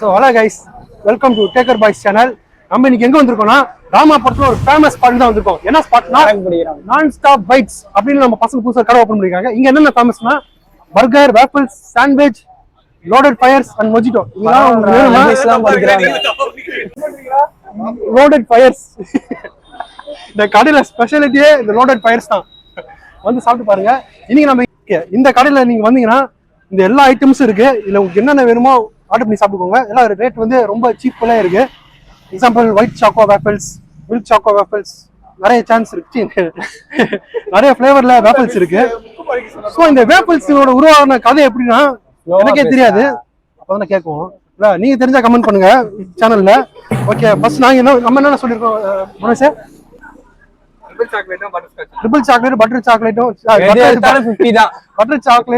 So hello guys, welcome to Taker Boys channel. நம்ம இன்னைக்கு எங்க வந்திருக்கோம்னா ராமாபுரத்துல ஒரு ஃபேமஸ் ஸ்பாட் தான் வந்திருக்கோம். என்ன ஸ்பாட்னா நான் ஸ்டாப் பைட்ஸ் அப்படின்னு நம்ம பசங்க புதுசா கடை ஓபன் பண்ணிருக்காங்க. இங்க என்னென்ன ஃபேமஸ்னா burger, waffles, sandwich, loaded fries and mojito. இதெல்லாம் லோடட் ஃபயர்ஸ். இந்த கடையில ஸ்பெஷாலிட்டியே இந்த லோடட் ஃபயர்ஸ் தான். வந்து சாப்பிட்டு பாருங்க. இன்னைக்கு நம்ம இந்த கடையில நீங்க வந்தீங்கன்னா இந்த எல்லா ஐட்டம்ஸும் இருக்கு. இதுல உங்களுக்கு என்னென்ன வேணுமோ ஆர்டர் பண்ணி சாப்பிட்டுக்கோங்க. எல்லாம் ரேட் வந்து ரொம்ப சீப்ல இருக்கு. Example white choco waffles, milk choco waffles, நிறைய சான்ஸ் இருக்கு, நிறைய ஃபிளேவர்ல வேஃபிள்ஸ் இருக்கு. ஸோ இந்த வேஃபிள்ஸோட உருவான கதை எப்படின்னா எனக்கே தெரியாது, அப்பதான் கேட்கும். நீங்க தெரிஞ்சா கமெண்ட் பண்ணுங்க சேனல்ல. ஓகே, ஃபர்ஸ்ட் நம்ம என்ன சொல்லிருக்கோம் மனோஜ்? ட்ரிபிள் சாக்லேட், பட்டர் சாக்லேட்டும், பட்டர் சாக்லேட்,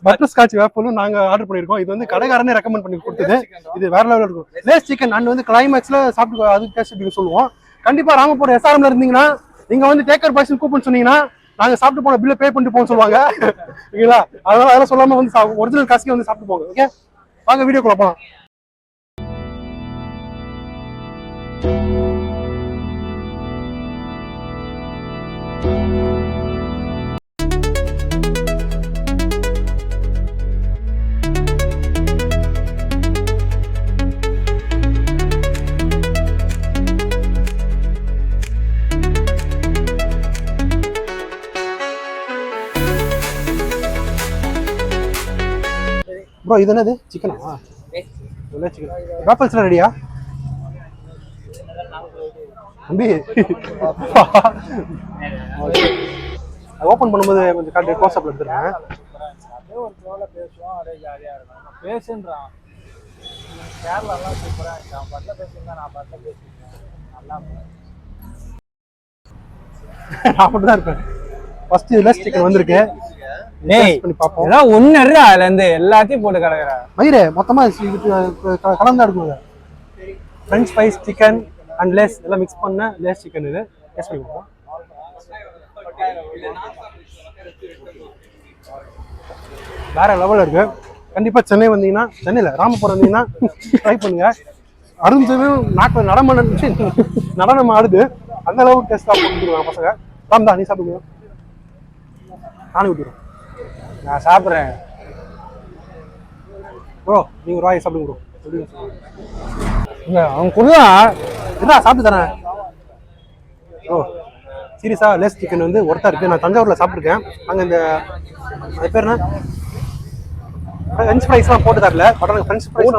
பட்டர் ஸ்காட்ச் வேஃபிளும் நாங்க ஆர்டர் பண்ணிருக்கோம். இது வந்து கடைக்காரனே ரெக்கமெண்ட் பண்ணி கொடுத்தது. இது வேற லெவலில் இருக்கும். லேஸ் சிக்கன் அண்ட் வந்து கிளைமேக்ஸ்ல சாப்பிட்டு அது டேஸ்ட் சொல்லுவோம். கண்டிப்பா ராமபுரம் SRMல இருந்தீங்கன்னா நீங்க வந்து டேக்கர் பாய்ஸ் கூப்பன் சொன்னீங்கன்னா நாங்க சாப்பிட்டு போன பில்ல பே பண்ணிட்டு போன்னு சொல்லுவாங்க. ஓகேங்களா? அதெல்லாம் சொல்லாம வந்து ஒரிஜினல் காசுக்கு வந்து சாப்பிட்டு போங்க. ஓகே, வாங்க வீடியோக்குள்ள போலாம். ப்ரோ இது என்னது? சிக்கனா? சிக்கன். வேஃபிள்ஸ்லாம் ரெடியா தம்பி? ஓப்பன் பண்ணும்போது கொஞ்சம் காட்டு க்ளோஸ் அப்ல எடுத்துறேன். ஒரு ஃப்ளோல பேசுவோம், ஒரே ஜாலியா இருக்கும். பேசுன்றான் கேரளாலாம் சூப்பரா இருக்கு. அவன் பாட்டில் பேசுங்க, நான் பாட்டில் பேசிக்கிறேன். நல்லா நான் மட்டும் தான் இருப்பேன். ஃபர்ஸ்ட் இதுல சிக்கன் வந்திருக்கு. எல்லாத்தையும் போட்டு கிடக்குற மயிரே மொத்தமா கலந்து எடுக்கணும். French fries, chicken and Lay's எல்லாம் மிக்ஸ் பண்ண லேஸ் சிக்கன். இது டேஸ்ட் பண்ணி கொடுப்போம். வேற லெவலில் இருக்கு. கண்டிப்பா சென்னை வந்தீங்கன்னா, சென்னையில ராமபுரம் வந்தீங்கன்னா ட்ரை பண்ணுங்க. அருஞ்சவும் நாட்டில் நடனம் ஆடுது. அந்த அளவுக்கு டேஸ்டா கொடுத்துருவாங்க பசங்க. ராம்தா நீ சாப்பிடுங்க, நானும் விட்டுருவேன். நான் சாப்பிட்றேன் ப்ரோ, நீங்க ஒரு வாயை சாப்பிடுங்க ப்ரோ. அவன் கொடுதான் என்ன சாப்பிட்டு தரேன் ப்ரோ. சீரியஸா லேஸ் சிக்கன் வந்து ஒருத்தா இருக்கு. நான் தஞ்சாவூர்ல சாப்பிட்டுருக்கேன். அங்க இந்த அது பேர் என்ன ஃப்ரெஞ்ச் ஃப்ரைஸ்லாம் போட்டு தரல. பட் அங்க ஃப்ரெஞ்ச் ஃப்ரைஸ்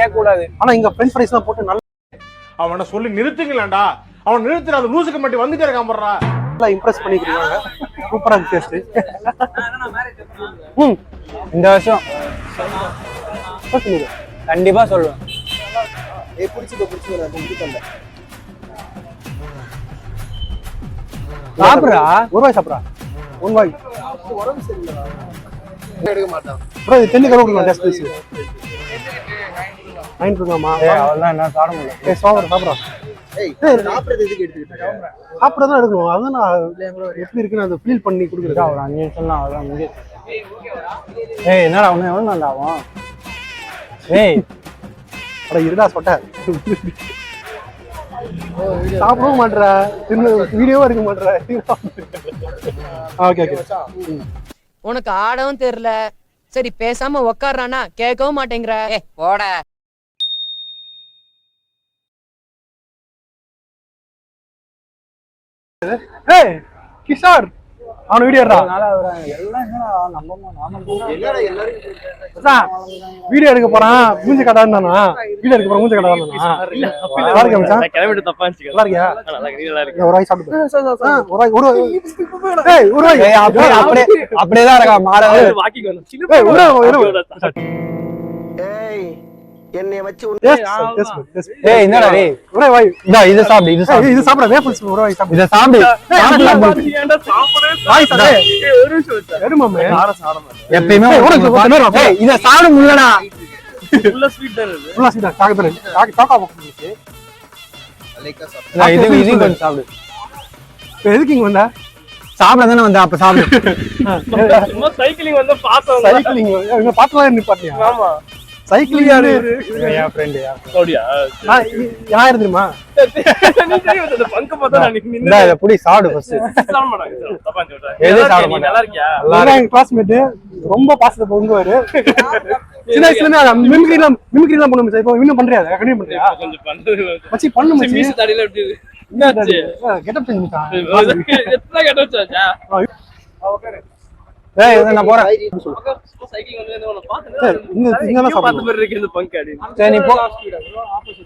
கேட்க கூடாது. ஆனா இங்க ஃப்ரெஞ்ச் ஃப்ரைஸ்லாம் போட்டு நல்லா அவனை சொல்லி நிறுத்துங்களேன்டா. அவன் நிறுத்துற அந்த லூசுக்கு மட்டும் வந்துட்டே இருக்கான் போடுறா. இம்ப்ரெஸ் பண்ணிக்கிறாங்க. சூப்பரா இருக்கு டேஸ்ட். இந்த வருஷம் கண்டிப்பா சொல்லுவேன். சாப்பிடுறா, ஒரு வாய் சாப்பிடுறா, ஒன் வாய். உடம்பு சரியில்லை, எடுக்க மாட்டான் ப்ரோ. இது தென்னி கலவுக்கு டேஸ்ட் பீஸ் 9 கொடுங்கம்மா. அதெல்லாம் என்ன சாப்பிட முடியல. சாப்பிட்றா. சாப்பிடதான் எடுக்கணும். அதான் நான் எப்படி இருக்குன்னு அதை ஃபீல் பண்ணி கொடுக்குறேன். ஒரு 5 நிமிஷம் தான், அதான் முடியும். என்னடா ஒண்ணு எவ்வளவு நாள் ஆகும்? அட இருடா சொட்ட. சாப்பிடவும் மாட்டேற, வீடியோவும் எடுக்க மாட்டேற. Okay okay. உனக்கு ஆடவும் தெரியல, சரி பேசாம உக்காடுறானா கேட்கவும் மாட்டேங்கிற. போட கிஷோர் அவன வீடியோ வீடியோ எடுக்க போறான். மூஞ்சி கட்டான்னு தானா வீடியோ எடுக்க போறான்? மூஞ்சி அப்படியேதான் இருக்கா மாற. என்னைய வச்சு இது சாப்பிடு, இது சாப்பிட வேஃபிள்ஸ் ஒரு வாய் சாப்பிடு. இத சாப்பிடு. எப்பயுமே இத சாப்பிட முடியலடா. ஃபுல்லா ஸ்வீட் தான். ஃபுல்லா ஸ்வீட் தான். சாக்கா போட்டு இது கொஞ்சம் சாப்பிடு. எதுக்கு இங்க வந்தா? சாப்பிட தானே வந்தேன் அப்ப சாப்பிடு. சும்மா சைக்கிளிங் வந்து பார்த்தோம். சைக்கிளிங் இங்க பாத்துலாம் நிப்பாட்டியா? ஆமா. சைக்கிளிங் யாரு? என் ஃப்ரெண்ட். அப்படியா? யாரு தெரியுமா? நீ தெரியும் அந்த பங்க பார்த்தா நான் நின்னு இந்த இத புடி சாப்பிடு ஃபர்ஸ்ட். சாப்பிட மாட்டாங்க. தப்பா சொல்றேன். எது சாப்பிட மாட்டாங்க? நல்லா இருக்கியா? என் கிளாஸ்மேட் ரொம்ப பாசத்தை பொங்குவாரு. சின்ன வயசுல மிமிக்ரிலாம் பண்ணும் சார். இப்போ இன்னும் பண்றியா? கண்டினியூ பண்றியா? கொஞ்சம் பண்றது மச்சி பண்ணு மச்சி. மீச தாடில எப்படி இருக்கு? என்னாச்சு? கெட்டப் செஞ்சு மச்சான். எத்தனை கட்ட வச்சாச்சா? ஏய் இத நான் போறேன். சைக்கிளிங் வந்து உன்னை பார்த்தேன். இங்க தான் பார்த்த சாப்பிடு. மாதிரி இருக்கு இந்த பங்க் அடி. சரி நீ போ.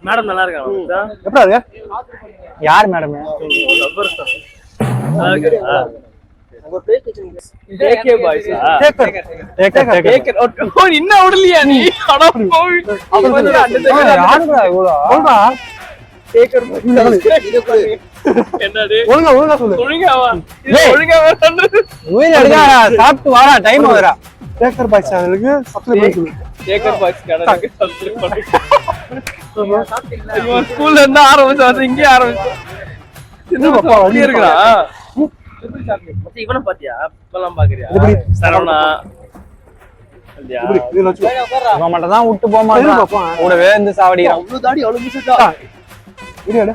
மேடம் நல்லா இருக்காங்க. எப்படா அது? யார் மேடம்? JK boys. டேக்கர். இன்னும் விடலையா நீ? அட போய். யாருடா இவ்வளோ? சொல்றா. என்னது? ஒழுங்கா சொல்லு. ஒழுங்காவா? ஏய். ஒழுங்காவா சொன்னது? உயிர் எடுக்காடா, சாப்பிட்டு வாடா, டைம் ஆகுதுடா. டேக்கர் பாய் சேனலுக்கு சப்ஸ்கிரைப் பண்ணிக்கோங்க. JK boys கடனுக்கு சப்ஸ்கிரைப் பண்ணுங்க. இவன் ஸ்கூல்ல இருந்து ஆரம்பிச்சு வந்து இங்கே ஆரம்பிச்சு. என்ன பாப்பா அப்படி இருக்கா? இவனை பாத்தியா? இப்பெல்லாம் பாக்குறியா? எப்படி? சரவணா. இல்லையா? இப்படி இதுல வச்சு. இவன் மட்டும் தான் விட்டு போக இரு மாட்டான். பாப்பா. கூடவே இருந்து சாவடிக்கிறான். அவ்வளவு தாடி அவ்வளவு மிஸ்டா. இரு எடு.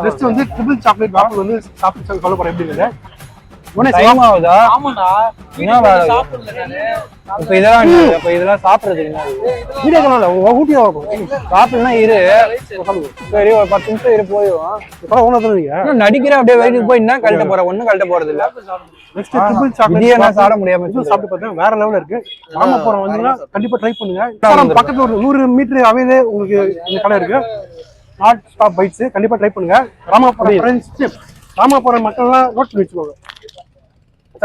நெக்ஸ்ட் வந்து ட்ரிபிள் சாக்லேட் வாஃபிள் வந்து சாப்பிட்டு சொல்ல போறேன் எப்படி இருக்கு. உடனே டைம் ஆகுதா? ஆமாடா. என்ன வேலை? சாப்பிடல நானு. இப்ப இதெல்லாம் நீ இப்ப இதெல்லாம் சாப்பிடுறதுக்கு என்ன? வீடியோ கால்ல ஊட்டி இருக்கும். சாப்பிடலன்னா இரு. சரி ஒரு 10 நிமிஷம் இரு போயிடும். இப்ப ஓனர் தருவீங்க. இன்னும் நடிக்கிற அப்படியே வெயிட்டுக்கு போய் என்ன கழட்ட போற? ஒண்ணும் கழட்ட போறது இல்ல. நெக்ஸ்ட் ட்ரிபிள் சாக்லேட் இதையே நான் சாப்பிட முடியாம இது சாப்பிட்டு பார்த்தா வேற லெவல்ல இருக்கு. ராமபுரம் வந்தீங்கன்னா கண்டிப்பா ட்ரை பண்ணுங்க. பக்கத்துல ஒரு 100 மீட்டர் அவையிலே உங்களுக்கு இந்த கடை இருக்கு. நாட் ஸ்டாப் பைட்ஸ் கண்டிப்பா ட்ரை பண்ணுங்க. ராமபுரம் ஃப்ரெண்ட்ஸ் ராமபுரம் மக்கள்லாம் நோட் பண்ணி வச்சுக்கோங்க.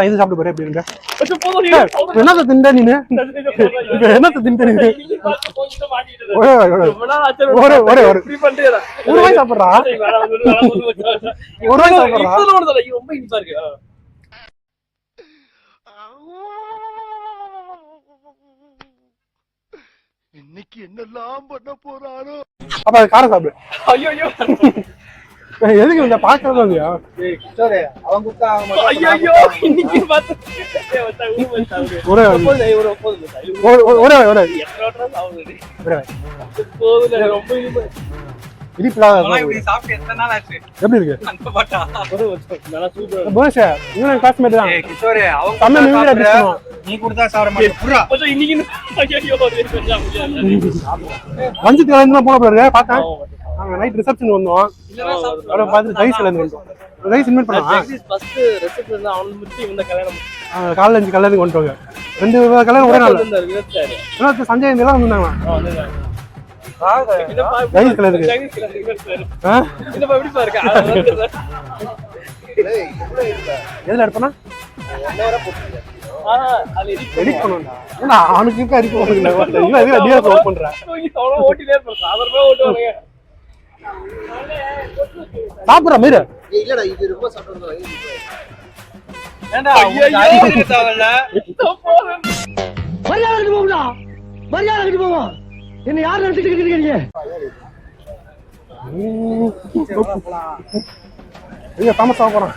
இது சாப்பிட்டு போறேன் எப்படி இருக்கு? போதும் நீ. என்னத்த திண்ட நீனு? இப்ப என்னத்த திண்ட நீனு? ஒரே ஒரு இப்படி பண்றியடா. ஒரு வாய் சாப்பிடுறா. ஒரு வாய் சாப்பிடுறா. ரொம்ப இனிப்பா இருக்கு. இன்னைக்கு என்னெல்லாம் பண்ண போறாரோ. அப்ப அது காரம் சாப்பிடு. ஐயோ ஐயோ. எதுக்கு இந்த பாக்குறது இல்லையா? அவன் கூப்பிட்டா ஐயோ இன்னைக்கு பார்த்து ஒரே ஒரே ரொம்ப இடிப்பில்லாத சாப்பிட்டு எத்தனை நாள் ஆச்சு? எப்படி இருக்கு? நல்லா சூப்பர். போஸ் இவன் கிளாஸ்மேட் தான். கிஷோரே அவன் தமிழ் மீடியா பேசுவான். நீ கொடுத்தா சாப்பிட மாட்டேன். கொஞ்சம் இன்னைக்கு ஐயோ மஞ்சள் கலந்து போன போறாரு பார்த்தேன். நாங்க நைட் ரிசப்ஷன் வந்தோம். அவரை பார்த்து ரைஸ்ல இருந்து வந்தோம். ரைஸ் இன்வைட் பண்ணா. ஃபர்ஸ்ட் ரெசிப்ட்ல அவன் முடிச்சு இந்த கல்யாணம் காலைல 5 கல்யாணத்துக்கு வந்துட்டாங்க. 2 கல்யாணம் ஒரே நாள். இன்னொரு சஞ்சய் இதெல்லாம் வந்தாங்களா? ரைஸ் கல்யாணத்துக்கு. என்னப்பா எப்படி பாருங்க. எதுல எடுப்பனா? எடிட் பண்ணுடா. ஏன்னா அவனுக்கு இருக்க அடிக்க போறீங்க. இல்ல இது அடியா க்ளோஸ் பண்றேன். ஓட்டிலே இருப்பான். சாதாரணமா ஓட்டுவாங்க. சாப்பிடுற மீரு. இல்லடா இது ரொம்ப சாப்பிடுறது. ஏண்டா ஐயோ தேவல்ல. மரியாதைக்கு போடா. மரியாதைக்கு போவா. என்ன யார் நினைச்சிட்டு இருக்கீங்க? இங்க தாமஸ் ஆக போறான்.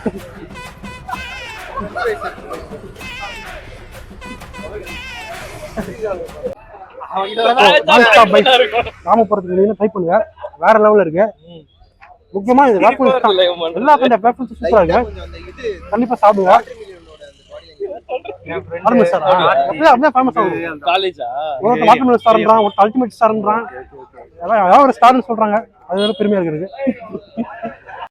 ராமபுரத்துக்கு நீங்க ட்ரை பண்ணுங்க. வேற லெவல்ல இருக்கு. முக்கியமா இது எல்லா கண்ட பேப்பர்ஸ் சூப்பரா இருக்கு. கண்டிப்பா சாப்பிடுங்க. காலேஜா ஒரு அல்டிமேட் ஸ்டார்ன்றான். ஏதாவது ஒரு ஸ்டார்னு சொல்றாங்க. அது பெருமையா இருக்கு.